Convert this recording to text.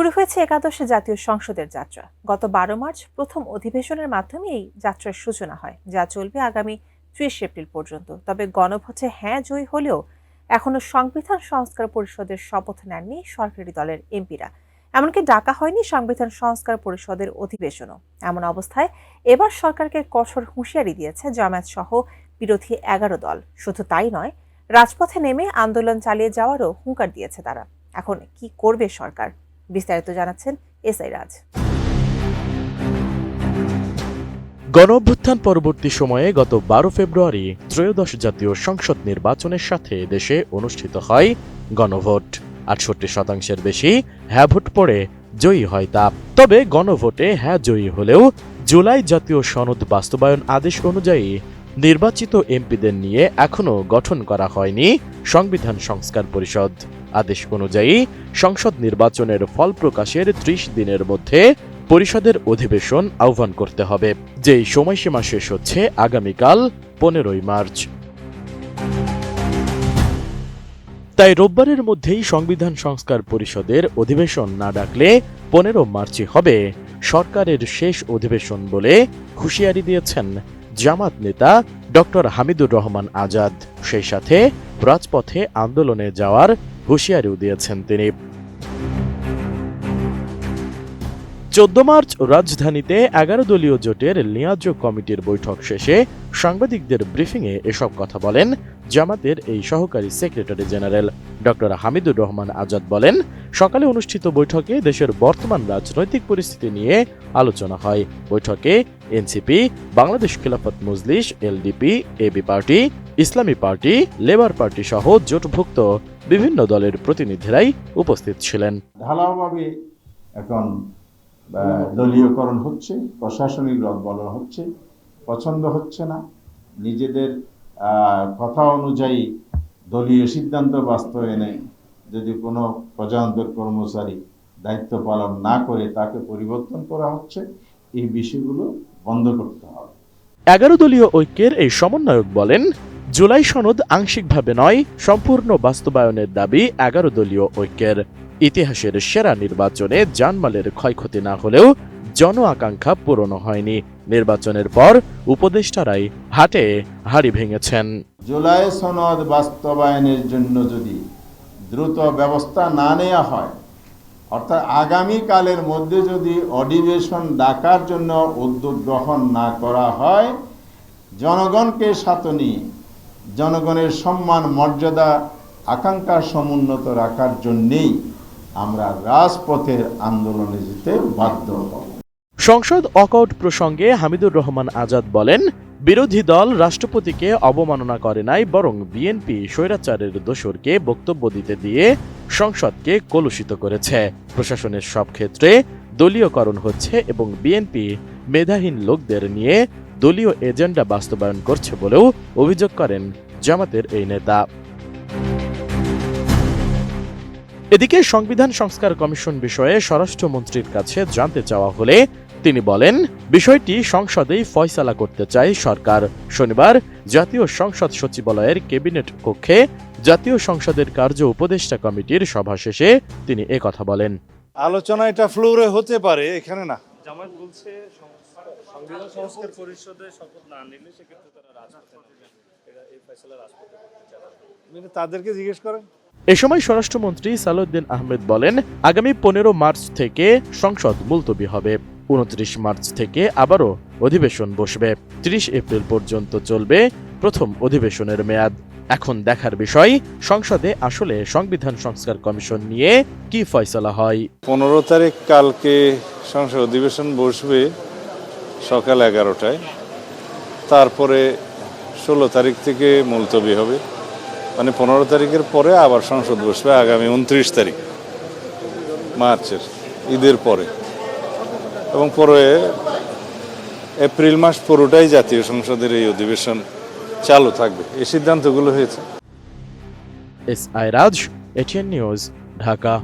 শুরু হয়েছে একাদশ জাতীয় সংসদের যাত্রা। গত 12 মার্চ প্রথম অধিবেশনের মাধ্যমে এই যাত্রার সূচনা হয়, যা চলবে আগামী 30 এপ্রিল পর্যন্ত। তবে গণভোটে হ্যাঁ জয়ী হলেও এখনো সংবিধান সংস্কার পরিষদের শপথ নেননি সরকারি দলের এমপিরা। এমনকি ডাকা হয়নি সংবিধান সংস্কার পরিষদের অধিবেশনও। এমন অবস্থায় এবার সরকারকে কঠোর হুঁশিয়ারি দিয়েছে জামায়াত সহ বিরোধী 11 দল। শুধু তাই নয়, রাজপথে নেমে আন্দোলন চালিয়ে যাওয়ারও হুঁকার দিয়েছে তারা। এখন কি করবে সরকার? বিস্তারিত জানাচ্ছেন এসআই রাজ। গণঅভ্যুত্থান পরবর্তী সময়ে গত 12 ফেব্রুয়ারি ত্রয়োদশ জাতীয় সংসদ নির্বাচনের সাথে দেশে অনুষ্ঠিত হয় গণভোট। ৬৮% বেশি হ্যাঁ ভোট পড়ে জয়ী হয় তা। তবে গণভোটে হ্যাঁ জয়ী হলেও জুলাই জাতীয় সনদ বাস্তবায়ন আদেশ অনুযায়ী নির্বাচিত এমপিদের নিয়ে এখনও গঠন করা হয়নি সংবিধান সংস্কার পরিষদ। আদেশ অনুযায়ী সংসদ নির্বাচনের ফল প্রকাশের ৩০ দিনের মধ্যে পরিষদের অধিবেশন আহ্বান করতে হবে, যেই সময়সীমা শেষ হচ্ছে আগামীকাল 15 মার্চ। তাই রোববারের মধ্যেই সংবিধান সংস্কার পরিষদের অধিবেশন না ডাকলে 15 মার্চই হবে সরকারের শেষ অধিবেশন বলে হুঁশিয়ারি দিয়েছেন জামাত নেতা ডক্টর হামিদুর রহমান আজাদ। সেই সাথে রাজপথে আন্দোলনে যাওয়ার হুঁশিয়ারিও দিয়েছেন তিনি। 14 মার্চ রাজধানীতে 11 দলীয় জোটের নিয়োজ্য কমিটির বৈঠক শেষে সাংবাদিকদের ব্রিফিংয়ে এসব কথা বলেন জামাতের এই সহকারী secretary general doctor Hamidur Rahman Azad. বলেন, সকালে অনুষ্ঠিত বৈঠকে দেশের বর্তমান রাজনৈতিক পরিস্থিতি নিয়ে আলোচনা হয়। বৈঠকে এনসিপি, বাংলাদেশ খিলাফত মজলিস, এলডিপি, এবি পার্টি, ইসলামী পার্টি, লেবার পার্টি সহ জোটভুক্ত বিভিন্ন দলের প্রতিনিধিরাই উপস্থিত ছিলেন। ঢালাওভাবে এখন দলীয়করণ হচ্ছে, প্রশাসনিক রদবদল হচ্ছে, পছন্দ হচ্ছে না। নিজেদের কথা অনুযায়ী দলীয় সিদ্ধান্ত বাস্তবায়নে যদি কোনো প্রজাতন্ত্র কর্মচারী দায়িত্ব পালন না করে তাকে পরিবর্তন করা হচ্ছে। এই বিষয়গুলো বন্ধ করতে হবে। 11 দলীয় ঐক্যের এই সমন্বয়ক বলেন, জুলাই সনদ আংশিকভাবে নয়, সম্পূর্ণ বাস্তবায়নের দাবি 11 দলীয় ঐক্যের। ইতিহাসের সেরা নির্বাচনে জানমালের ক্ষয়ক্ষতি না হলেও জন আকাঙ্ক্ষা পূরণ হয়নি। নির্বাচনের পর উপদেষ্টারাই হাটে হাড়ি ভেঙেছেন। জুলাই সনদ বাস্তবায়নের জন্য যদি দ্রুত ব্যবস্থা না নেওয়া হয়, অর্থাৎ আগামীকালের মধ্যে যদি অধিবেশন ডাকার জন্য উদ্যোগ গ্রহণ না করা হয়, জনগণকে সাথে নিয়ে জনগণের সম্মান মর্যাদা আকাঙ্ক্ষা সমুন্নত রাখার জন্যেই আমরা রাজপথের আন্দোলনে যেতে বাধ্য হব। সংসদ ওয়াকআউট প্রসঙ্গে হামিদুর রহমান আজাদ বলেন, বিরোধী দল রাষ্ট্রপতিকে অবমাননা করে নাই, বরং বিএনপি স্বৈরাচারের দোসরকে বক্তব্য দিতে দিয়ে সংসদকে কলুষিত করেছে। প্রশাসনের সব ক্ষেত্রে দলীয়করণ হচ্ছে এবং বিএনপি মেধাহীন লোকদের নিয়ে দলীয় এজেন্ডা বাস্তবায়ন করছে বলেও অভিযোগ করেন জামাতের এই নেতা। এদিকে সংবিধান সংস্কার কমিশন বিষয়ে স্বরাষ্ট্রমন্ত্রীর কাছে জানতে চাওয়া হলে তিনি বলেন, বিষয়টি সংসদেই ফয়সালা করতে চায় সরকার। শনিবার জাতীয় সংসদ সচিবালয়ের ক্যাবিনেট কক্ষে জাতীয় সংসদের কার্য উপদেষ্টা কমিটির সভা শেষে তিনি একথা বলেন। আলোচনা এটা ফ্লোরে হতে পারে, এখানে না। জামায়াত বলছে সংবিধান সংস্কার পরিষদে শপথ না নিলে সেক্ষেত্রে তারা রাজপথে এই ফয়সালা রাজপথে করতে চায়। তাদেরকে জিজ্ঞেস করেন। এ সময় স্বরাষ্ট্রমন্ত্রী সালাউদ্দিন আহমেদ বলেন, আগামী 15 মার্চ থেকে সংসদ মুলতবি হবে। 29 মার্চ থেকে আবারও অধিবেশন বসবে। 30 এপ্রিল পর্যন্ত চলবে প্রথম অধিবেশনের মেয়াদ। এখন দেখার বিষয়, সংসদে আসলে সংবিধান সংস্কার কমিশন নিয়ে কি ফয়সালা হয়। 15 তারিখ কালকে সংসদ অধিবেশন বসবে সকাল 11টায়। তারপরে 16 তারিখ থেকে মুলতবি হবে, মানে 15 তারিখের পরে আবার সংসদ বসবে আগামী 29 তারিখ মার্চের, ঈদের পরে। এবং পরে এপ্রিল মাস পুরোটাই জাতীয় সংসদের এই অধিবেশন চালু থাকবে। এই সিদ্ধান্তগুলো হয়েছে। এসআই রাজ, এটিএন নিউজ, ঢাকা।